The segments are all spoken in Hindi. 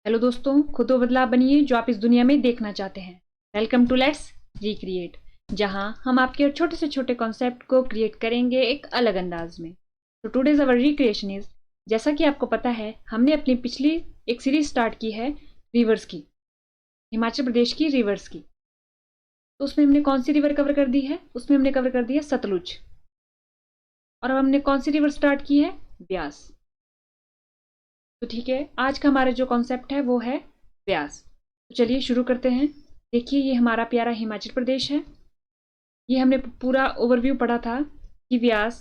हेलो दोस्तों, खुद वो बदलाव बनिए जो आप इस दुनिया में देखना चाहते हैं। वेलकम टू लेट्स रिक्रिएट, जहां हम आपके छोटे से छोटे कॉन्सेप्ट को क्रिएट करेंगे एक अलग अंदाज में। तो टुडेज अवर रिक्रिएशन इज, जैसा कि आपको पता है, हमने अपनी पिछली एक सीरीज स्टार्ट की है रिवर्स की, हिमाचल प्रदेश की रिवर्स की। तो उसमें हमने कौन सी रिवर कवर कर दी है? उसमें हमने कवर कर दी है सतलुज। और अब हमने कौन सी रिवर स्टार्ट की है? ब्यास। तो ठीक है, आज का हमारा जो कॉन्सेप्ट है वो है व्यास। तो चलिए शुरू करते हैं। देखिए, ये हमारा प्यारा हिमाचल प्रदेश है। ये हमने पूरा ओवरव्यू पढ़ा था कि व्यास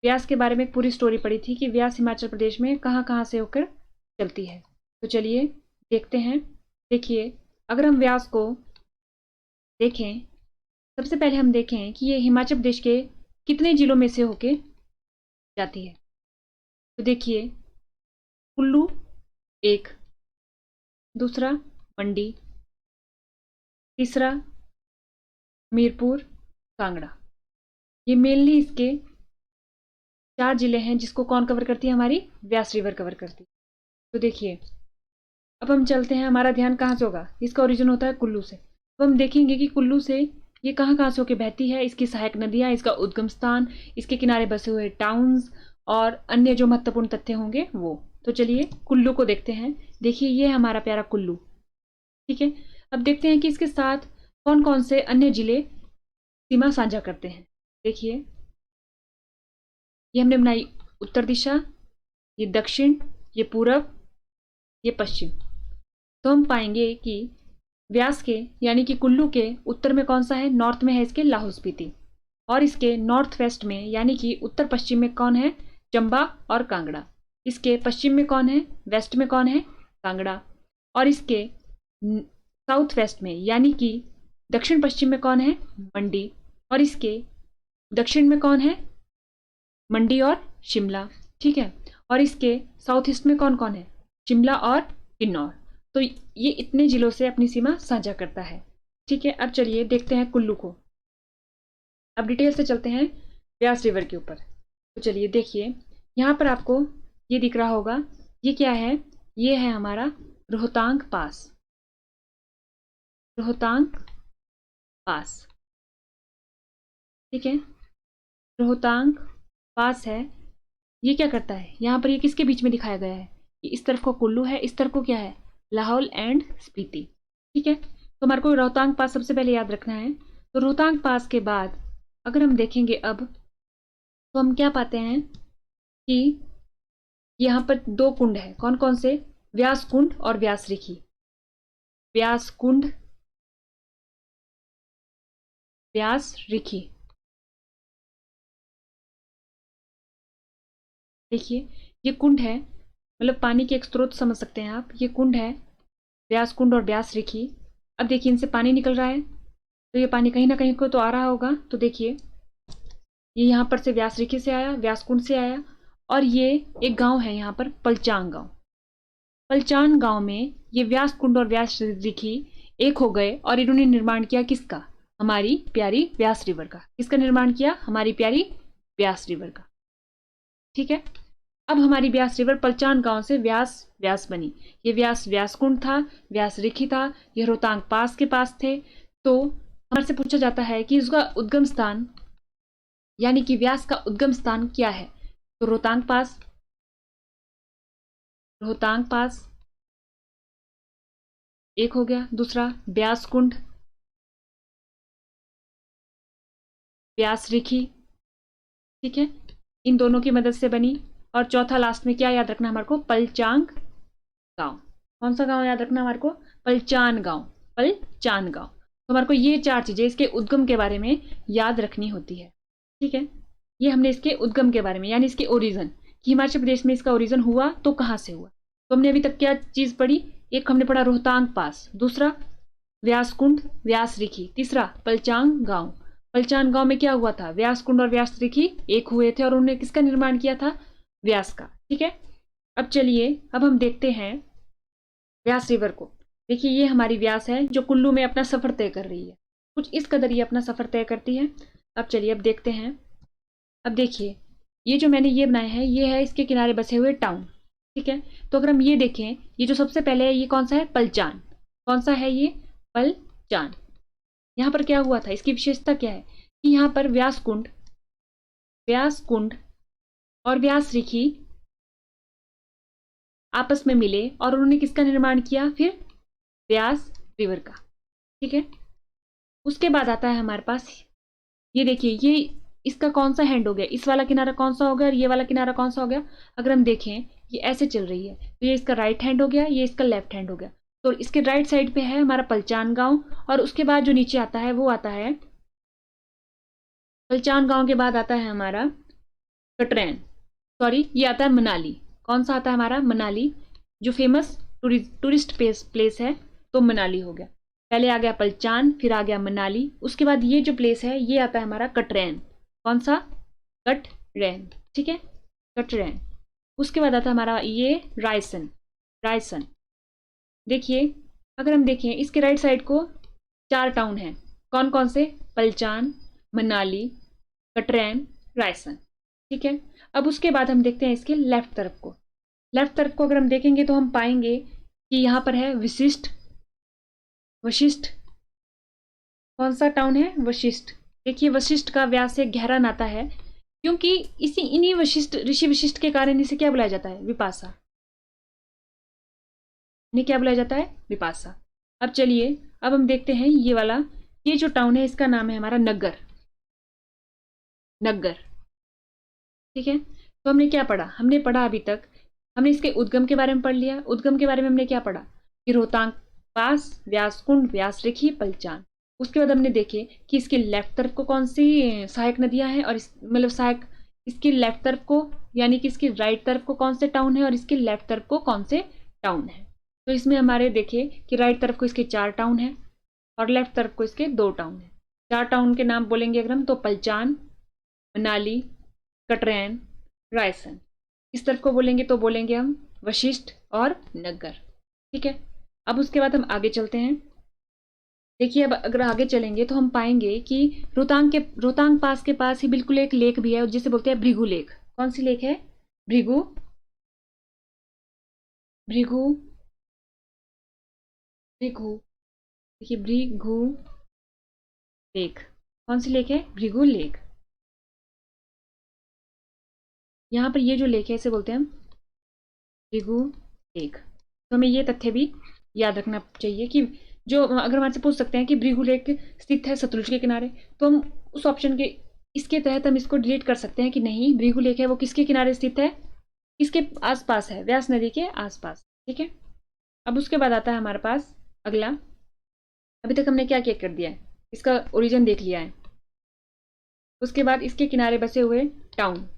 व्यास के बारे में एक पूरी स्टोरी पढ़ी थी कि व्यास हिमाचल प्रदेश में कहाँ कहाँ से होकर चलती है। तो चलिए देखते हैं। देखिए, अगर हम व्यास को देखें, सबसे पहले हम देखें कि ये हिमाचल प्रदेश के कितने जिलों में से होके जाती है। तो देखिए, कुल्लू एक, दूसरा मंडी, तीसरा हमीरपुर, कांगड़ा। ये मेनली इसके 4 जिले हैं जिसको कौन कवर करती है? हमारी व्यास रिवर कवर करती है। तो देखिए, अब हम चलते हैं। हमारा ध्यान कहाँ से होगा? इसका ओरिजिन होता है कुल्लू से। अब हम देखेंगे कि कुल्लू से ये कहाँ कहाँ से होकर बहती है, इसकी सहायक नदियाँ, इसका उद्गम स्थान, इसके किनारे बसे हुए टाउन्स और अन्य जो महत्वपूर्ण तथ्य होंगे वो। तो चलिए कुल्लू को देखते हैं। देखिए, ये हमारा प्यारा कुल्लू। ठीक है, अब देखते हैं कि इसके साथ कौन कौन से अन्य जिले सीमा साझा करते हैं। देखिए, ये हमने बनाई उत्तर दिशा, ये दक्षिण, ये पूरब, ये पश्चिम। तो हम पाएंगे कि व्यास के यानी कि कुल्लू के उत्तर में कौन सा है? नॉर्थ में है इसके लाहौल स्पीति। और इसके नॉर्थ वेस्ट में यानी कि उत्तर पश्चिम में कौन है? चंबा और कांगड़ा। इसके पश्चिम में कौन है? वेस्ट में कौन है? कांगड़ा। और इसके साउथ वेस्ट में यानी कि दक्षिण पश्चिम में कौन है? मंडी। और इसके दक्षिण में कौन है? मंडी और शिमला। ठीक है, और इसके साउथ ईस्ट में कौन कौन है? शिमला और किन्नौर। तो ये इतने जिलों से अपनी सीमा साझा करता है। ठीक है, अब चलिए देखते हैं कुल्लू को। अब डिटेल से चलते हैं व्यास रिवर के ऊपर। तो चलिए देखिए, यहाँ पर आपको ये दिख रहा होगा, ये क्या है? ये है हमारा रोहतांग पास। रोहतांग पास, ठीक है, रोहतांग पास है। ये क्या करता है? यहाँ पर ये किसके बीच में दिखाया गया है? ये इस तरफ को कुल्लू है, इस तरफ को क्या है? लाहौल एंड स्पीति। ठीक है, तो हमारे को रोहतांग पास सबसे पहले याद रखना है। तो रोहतांग पास के बाद अगर हम देखेंगे अब, तो हम क्या पाते हैं कि यहाँ पर 2 कुंड है। कौन कौन से? व्यास कुंड और व्यास रिखी। व्यास कुंड, व्यास रिखी। देखिए, ये कुंड है, मतलब पानी के एक स्रोत समझ सकते हैं आप। ये कुंड है, व्यास कुंड और व्यास रिखी। अब देखिए, इनसे पानी निकल रहा है, तो ये पानी कहीं ना कहीं को तो आ रहा होगा। तो देखिए, ये यहाँ पर से व्यास रिखी से आया, व्यास कुंड से आया। और ये एक गांव है यहाँ पर, पलचान गांव। पलचान गांव में ये व्यास कुंड और व्यास रिखी एक हो गए और इन्होंने निर्माण किया किसका? हमारी प्यारी व्यास रिवर का। किसका निर्माण किया? हमारी प्यारी व्यास रिवर का। ठीक है, अब हमारी व्यास रिवर पलचान गांव से व्यास व्यास बनी। ये व्यास व्यास कुंड था, व्यास रिखी था, ये रोहतांग पास के पास थे। तो हमारे से पूछा जाता है कि इसका उद्गम स्थान यानी कि व्यास का उद्गम स्थान क्या है? तो रोहतांग पास। रोहतांग पास एक हो गया। दूसरा व्यास कुंड, व्यास रिखी। ठीक है, इन दोनों की मदद से बनी। और चौथा लास्ट में क्या याद रखना हमारे को? पलचांग गांव। कौन सा गांव याद रखना हमारे को? पलचान गांव। पलचान गांव। तो हमारे को ये 4 चीजें इसके उद्गम के बारे में याद रखनी होती है। ठीक है, ये हमने इसके उद्गम के बारे में यानी इसके ओरिजन, कि हिमाचल प्रदेश में इसका ओरिजन हुआ तो कहाँ से हुआ। तो हमने अभी तक क्या चीज पढ़ी? एक हमने पढ़ा रोहतांग पास, दूसरा व्यास कुंड व्यास रिखी, तीसरा पलचांग गांव। पलचान गांव में क्या हुआ था? व्यास कुंड और व्यास रिखी एक हुए थे और उन्होंने किसका निर्माण किया था? व्यास का। ठीक है, अब चलिए, अब हम देखते हैं व्यास रिवर को। देखिए, ये हमारी व्यास है जो कुल्लू में अपना सफर तय कर रही है। कुछ इस कदर ये अपना सफर तय करती है। अब चलिए, अब देखते हैं। अब देखिए, ये जो मैंने ये बनाए हैं, ये है इसके किनारे बसे हुए टाउन। ठीक है। तो अगर हम ये देखें, ये जो सबसे पहले है ये कौन सा है, पलचान। कौन सा है ये, पलचान। यहाँ पर क्या हुआ था, इसकी विशेषता क्या है कि यहाँ पर व्यास कुंड और व्यास ऋषि आपस में मिले और उन्होंने किसका निर्माण किया, फिर व्यास रिवर का। ठीक है। उसके बाद आता है हमारे पास, ये देखिए, ये इसका कौन सा हैंड हो गया, इस वाला किनारा कौन सा हो गया और ये वाला किनारा कौन सा हो गया। अगर हम देखें ये ऐसे चल रही है, तो ये इसका राइट हैंड हो गया, ये इसका लेफ्ट हैंड हो गया। तो इसके राइट साइड पे है हमारा पलचान गांव, और उसके बाद जो नीचे आता है वो आता है, पलचान गांव के बाद आता है हमारा कटरैन, सॉरी ये आता है मनाली। कौन सा आता है हमारा, मनाली, जो फेमस टूरिस्ट प्लेस है, तो मनाली हो गया। पहले आ गया पलचान, फिर आ गया मनाली, उसके बाद ये जो प्लेस है ये आता है हमारा कटरैन। कौन सा, कटरैन। ठीक है, कटरैन। उसके बाद आता है हमारा ये रायसन। रायसन देखिए, अगर हम देखें इसके राइट साइड को 4 टाउन हैं, कौन कौन से, पलचान, मनाली, कटरैन, रायसन। ठीक है। अब उसके बाद हम देखते हैं इसके लेफ्ट तरफ को। लेफ्ट तरफ को अगर हम देखेंगे तो हम पाएंगे कि यहाँ पर है वशिष्ठ। वशिष्ठ कौन सा टाउन है, वशिष्ठ। देखिए वशिष्ठ का व्यास से गहरा नाता है, क्योंकि इसी इन्हीं वशिष्ठ, ऋषि वशिष्ठ के कारण इसे क्या बुलाया जाता है, विपाशा। इन्हें क्या बुलाया जाता है, विपाशा। अब चलिए, अब हम देखते हैं ये वाला, ये जो टाउन है इसका नाम है हमारा नग्गर। नग्गर। ठीक है। तो हमने क्या पढ़ा, हमने पढ़ा अभी तक, हमने इसके उद्गम के बारे में पढ़ लिया। उद्गम के बारे में हमने क्या पढ़ा कि रोहतांग पास, व्यासकुंड, व्यास रेखी, पलचान। उसके बाद हमने देखे कि इसके लेफ्ट तरफ को कौन सी सहायक नदियां हैं, और इस मतलब सहायक, इसके लेफ्ट तरफ को यानी कि इसके राइट तरफ को कौन से टाउन है और इसके लेफ्ट तरफ को कौन से टाउन है। तो इसमें हमारे देखे कि राइट तरफ को इसके 4 टाउन है और लेफ्ट तरफ को इसके 2 टाउन है। 4 टाउन के नाम बोलेंगे अगर हम, तो पलचान, मनाली, कटरैन, रायसन। इस तरफ को बोलेंगे तो बोलेंगे हम वशिष्ठ और नग्गर। ठीक है। अब उसके बाद हम आगे चलते हैं। देखिए, अब अगर आगे चलेंगे तो हम पाएंगे कि रोहतांग पास के पास ही बिल्कुल एक लेक भी है जिसे बोलते हैं भृगु लेक। कौन सी लेक है, भृगु, भृगु, भृगु। देखिए भृगु लेक, कौन सी लेक है, भृगु लेक। यहाँ पर ये जो लेक है इसे बोलते हैं हम भृगु लेक। तो हमें ये तथ्य भी याद रखना चाहिए कि जो अगर हमारे से पूछ सकते हैं कि भृगु लेक स्थित है सतलुज के किनारे, तो हम उस ऑप्शन के इसके तहत हम इसको डिलीट कर सकते हैं कि नहीं, भृगु लेक है वो किसके किनारे स्थित है, किसके आसपास है, व्यास नदी के आसपास। ठीक है। अब उसके बाद आता है हमारे पास अगला, अभी तक हमने क्या क्या कर दिया है, इसका ओरिजिन देख लिया है। उसके बाद इसके किनारे बसे हुए टाउन,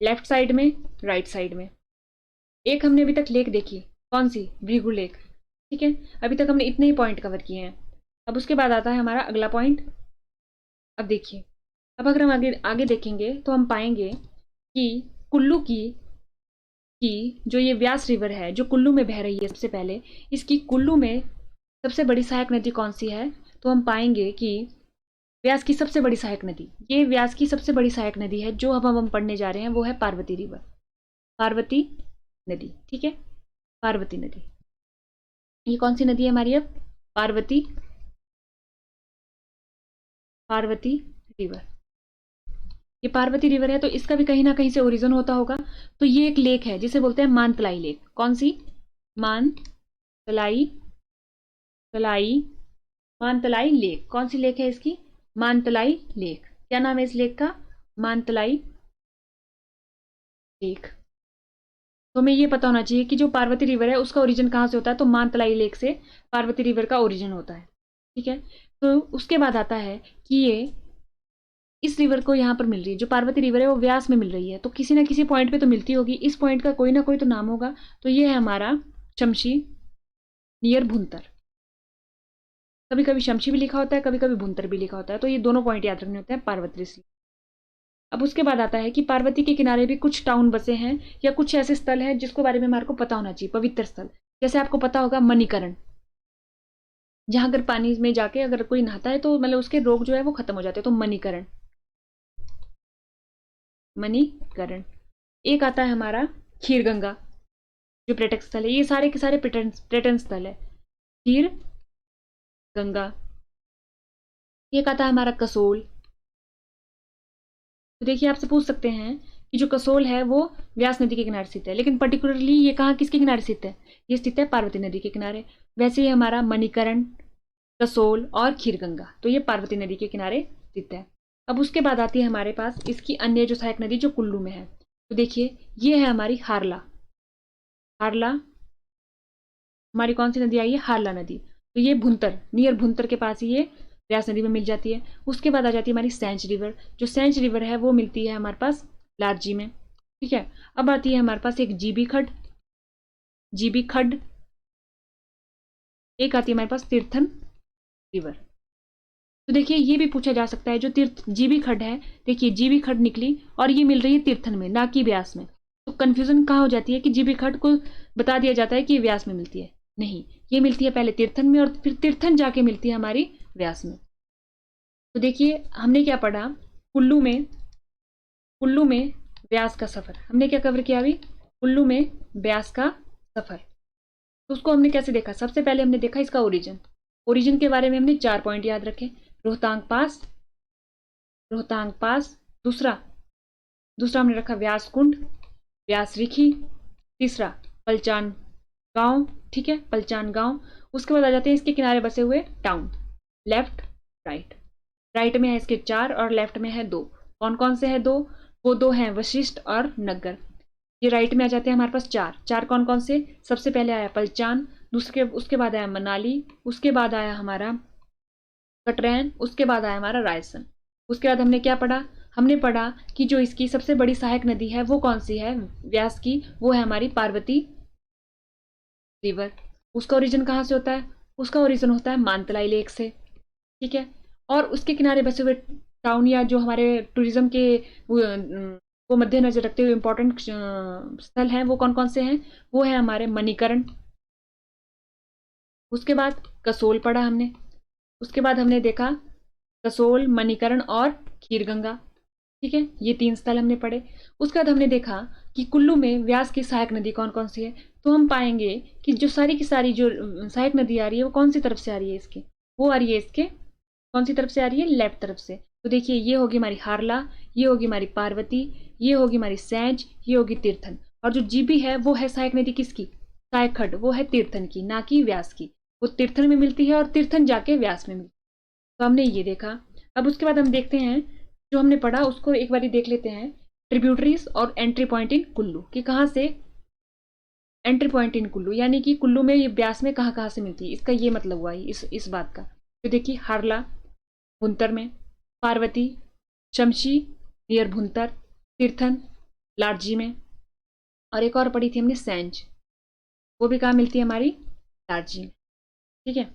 लेफ्ट साइड में, राइट साइड में। एक हमने अभी तक लेक देखी, कौन सी, भृगु लेक। ठीक है। अभी तक हमने इतने ही पॉइंट कवर किए हैं। अब उसके बाद आता है हमारा अगला पॉइंट। अब देखिए, अब अगर हम आगे आगे देखेंगे तो हम पाएंगे कि कुल्लू की जो ये व्यास रिवर है जो कुल्लू में बह रही है सबसे पहले, इसकी कुल्लू में सबसे बड़ी सहायक नदी कौन सी है, तो हम पाएंगे कि व्यास की सबसे बड़ी सहायक नदी, ये व्यास की सबसे बड़ी सहायक नदी है जो अब हम पढ़ने जा रहे हैं, वो है पार्वती रिवर, पार्वती नदी। ठीक है, पार्वती नदी। ये कौन सी नदी है हमारी, अब पार्वती, पार्वती रिवर। ये पार्वती रिवर है तो इसका भी कहीं ना कहीं से ओरिजिन होता होगा। तो ये एक लेक है जिसे बोलते हैं मानतलाई लेक। कौन सी, मानतलाई, तलाई, मानतलाई लेक। कौन सी लेक है इसकी, मानतलाई लेक। क्या नाम है इस लेक का, मानतलाई लेक। तो हमें ये पता होना चाहिए कि जो पार्वती रिवर है उसका ओरिजिन कहाँ से होता है, तो मानतलाई लेक से पार्वती रिवर का ओरिजिन होता है। ठीक है। तो उसके बाद आता है कि ये इस रिवर को यहाँ पर मिल रही है, जो पार्वती रिवर है वो व्यास में मिल रही है, तो किसी ना किसी पॉइंट पे तो मिलती होगी, इस पॉइंट का कोई ना कोई तो नाम होगा। तो ये है हमारा शमशी, नियर भुंतर। कभी कभी शमशी भी लिखा होता है, कभी कभी भुंतर भी लिखा होता है, तो ये दोनों पॉइंट याद रखने होते हैं पार्वती रिवर। अब उसके बाद आता है कि पार्वती के किनारे भी कुछ टाउन बसे हैं या कुछ ऐसे स्थल हैं जिसको बारे में हमारे को पता होना चाहिए, पवित्र स्थल। जैसे आपको पता होगा मणिकरण, जहां अगर पानी में जाके अगर कोई नहाता है तो मतलब उसके रोग जो है वो खत्म हो जाते हैं, तो मणिकरण, मणिकरण। एक आता है हमारा खीर गंगा, जो पर्यटक स्थल है, ये सारे के सारे पर्यटन स्थल है। खीर गंगा, ये कहता है हमारा कसोल। तो देखिए आपसे पूछ सकते हैं कि जो कसोल है वो व्यास नदी के किनारे स्थित है, लेकिन पर्टिकुलरली ये कहाँ किसके किनारे स्थित है? ये स्थित है पार्वती नदी के किनारे। वैसे ही हमारा मणिकरण, कसोल और खीरगंगा, तो ये पार्वती नदी के किनारे स्थित है। अब उसके बाद आती है हमारे पास इसकी अन्य जो सहायक नदी जो कुल्लू में है। तो देखिए ये है हमारी हारला। हारला हमारी कौन सी नदी आई है? हारला नदी। तो ये भुंतर, नियर भुंतर के पास ही ये व्यास नदी में मिल जाती है। उसके बाद आ जाती है हमारी सैंज रिवर। जो सैंज रिवर है वो मिलती है हमारे पास लारजी में। ठीक है, अब आती है हमारे पास एक जीबी खड्ड, जीबी खड्ड। एक आती है हमारे पास तीर्थन रिवर। तो देखिए ये भी पूछा जा सकता है, जो तीर्थ जीबी खड्ड है, देखिए जीबी खड्ड निकली और ये मिल रही है तीर्थन में, ना कि व्यास में। तो कंफ्यूजन कहाँ हो जाती है कि जीबी खड्ड को बता दिया जाता है कि व्यास में मिलती है। नहीं, ये मिलती है पहले तीर्थन में और फिर तीर्थन जाके मिलती है हमारी व्यास में। तो देखिए हमने क्या पढ़ा, कुल्लू में व्यास का सफर हमने क्या कवर किया अभी? कुल्लू में व्यास का सफर। तो उसको हमने कैसे देखा? सबसे पहले हमने देखा इसका ओरिजिन के बारे में हमने 4 पॉइंट याद रखे। रोहतांग पास, दूसरा हमने रखा व्यास कुंड, व्यास रिखी, तीसरा पलचान गांव। ठीक है, पलचान गांव। उसके बाद आ जाते हैं इसके किनारे बसे हुए टाउन, लेफ्ट राइट में है इसके 4 और लेफ्ट में है 2। कौन कौन से हैं 2? वो 2 हैं वशिष्ठ और नग्गर। ये राइट में आ जाते हैं हमारे पास 4 कौन कौन से? सबसे पहले आया पलचान, उसके बाद आया मनाली, उसके बाद आया हमारा कटरैन, उसके बाद आया हमारा रायसन। उसके बाद हमने क्या पढ़ा? हमने पढ़ा कि जो इसकी सबसे बड़ी सहायक नदी है वो कौन सी है व्यास की? वो है हमारी पार्वती रिवर। उसका ओरिजिन कहाँ से होता है? उसका ओरिजिन होता है मानतलाई लेक से। ठीक है, और उसके किनारे बसे हुए टाउन या जो हमारे टूरिज्म के वो मद्देनजर रखते हुए इंपॉर्टेंट स्थल हैं वो कौन कौन से हैं? वो है हमारे मणिकरण, उसके बाद कसोल पढ़ा हमने, उसके बाद हमने देखा कसोल, मणिकरण और खीरगंगा। ठीक है, ये 3 स्थल हमने पढ़े। उसके बाद हमने देखा कि कुल्लू में व्यास की सहायक नदी कौन कौन सी है। तो हम पाएंगे कि जो सारी की सारी जो सहायक नदी आ रही है वो कौन सी तरफ से आ रही है इसके? वो आ रही है इसके कौन सी तरफ से आ रही है? लेफ्ट तरफ से। तो देखिए ये होगी हमारी हारला, ये होगी हमारी पार्वती, ये होगी हमारी सैंज, ये होगी तीर्थन। और जो जीबी है वो है सहायक नदी किसकी? सहायक खड्ड, वो है तीर्थन की, ना कि व्यास की। वो तीर्थन में मिलती है और तीर्थन जाके व्यास में मिलती है। तो हमने ये देखा। अब उसके बाद हम देखते हैं जो हमने पढ़ा उसको एक बार देख लेते हैं। ट्रिब्यूटरीज और एंट्री पॉइंट इन कुल्लू, कि कहाँ से एंट्री पॉइंट इन कुल्लू, यानी कि कुल्लू में ये व्यास में कहाँ कहाँ से मिलती है, इसका ये मतलब हुआ इस बात का। तो देखिए हारला भुंतर में, पार्वती शमशी नियर भुंतर, तीर्थन लारजी में, और एक और पढ़ी थी हमने सैंज, वो भी कहाँ मिलती है? हमारी लारजी में। ठीक है,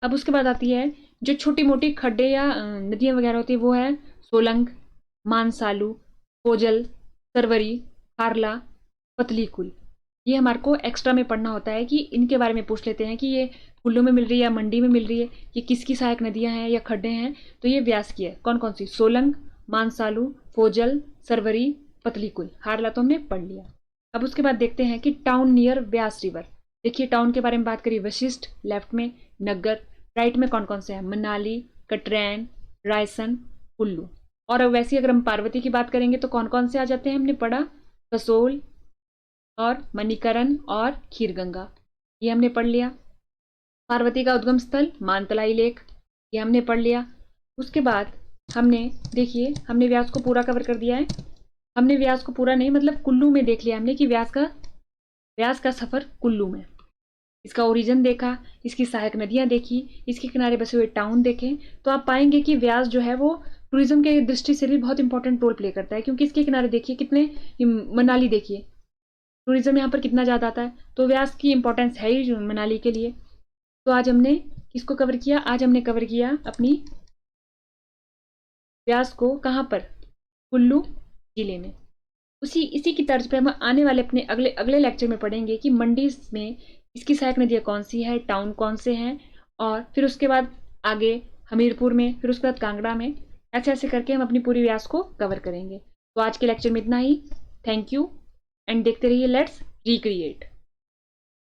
अब उसके बाद आती है जो छोटी मोटी खड्डे या नदियाँ वगैरह होती है, वो है सोलंग, मानसालू, कोजल, सरवरी, हारला, पतलीकुल। ये हमारे को एक्स्ट्रा में पढ़ना होता है कि इनके बारे में पूछ लेते हैं कि ये कुल्लू में मिल रही है या मंडी में मिल रही है, ये किसकी सहायक नदियां हैं या खड्डे हैं। तो ये व्यास की है। कौन कौन सी? सोलंग, मानसालू, फोजल, सरवरी, पतलीकुल। हारला तो हमने पढ़ लिया। अब उसके बाद देखते हैं कि टाउन नियर व्यास रिवर। देखिए टाउन के बारे में बात करिए, वशिष्ठ लेफ्ट में, नग्गर राइट में, कौन कौन से हैं? मनाली, कटरैन, रायसन, कुल्लू। और वैसे अगर हम पार्वती की बात करेंगे तो कौन कौन से आ जाते हैं? हमने पढ़ा कसोल और मणिकरण और खीरगंगा, ये हमने पढ़ लिया। पार्वती का उद्गम स्थल मानतलाई लेक, ये हमने पढ़ लिया। उसके बाद हमने देखिए हमने व्यास को पूरा कवर कर दिया है। हमने व्यास को पूरा नहीं, मतलब कुल्लू में देख लिया हमने कि व्यास का सफर कुल्लू में, इसका ओरिजिन देखा, इसकी सहायक नदियां देखी, इसके किनारे बसे हुए टाउन देखें। तो आप पाएंगे कि व्यास जो है वो टूरिज्म के दृष्टि से भी बहुत इंपॉर्टेंट रोल प्ले करता है, क्योंकि इसके किनारे देखिए कितने, मनाली देखिए टूरिज्म यहाँ पर कितना ज़्यादा आता है। तो व्यास की इंपॉर्टेंस है ही मनाली के लिए। तो आज हमने किसको कवर किया? आज हमने कवर किया अपनी व्यास को, कहाँ पर? कुल्लू जिले में। इसी की तर्ज पे हम आने वाले अपने अगले लेक्चर में पढ़ेंगे कि मंडी में इसकी सहायक नदियाँ कौन सी है, टाउन कौन से हैं, और फिर उसके बाद आगे हमीरपुर में, फिर उसके बाद कांगड़ा में, ऐसे ऐसे करके हम अपनी पूरी व्यास को कवर करेंगे। तो आज के लेक्चर में इतना ही। थैंक यू एंड देखते रहिए लेट्स रिक्रिएट।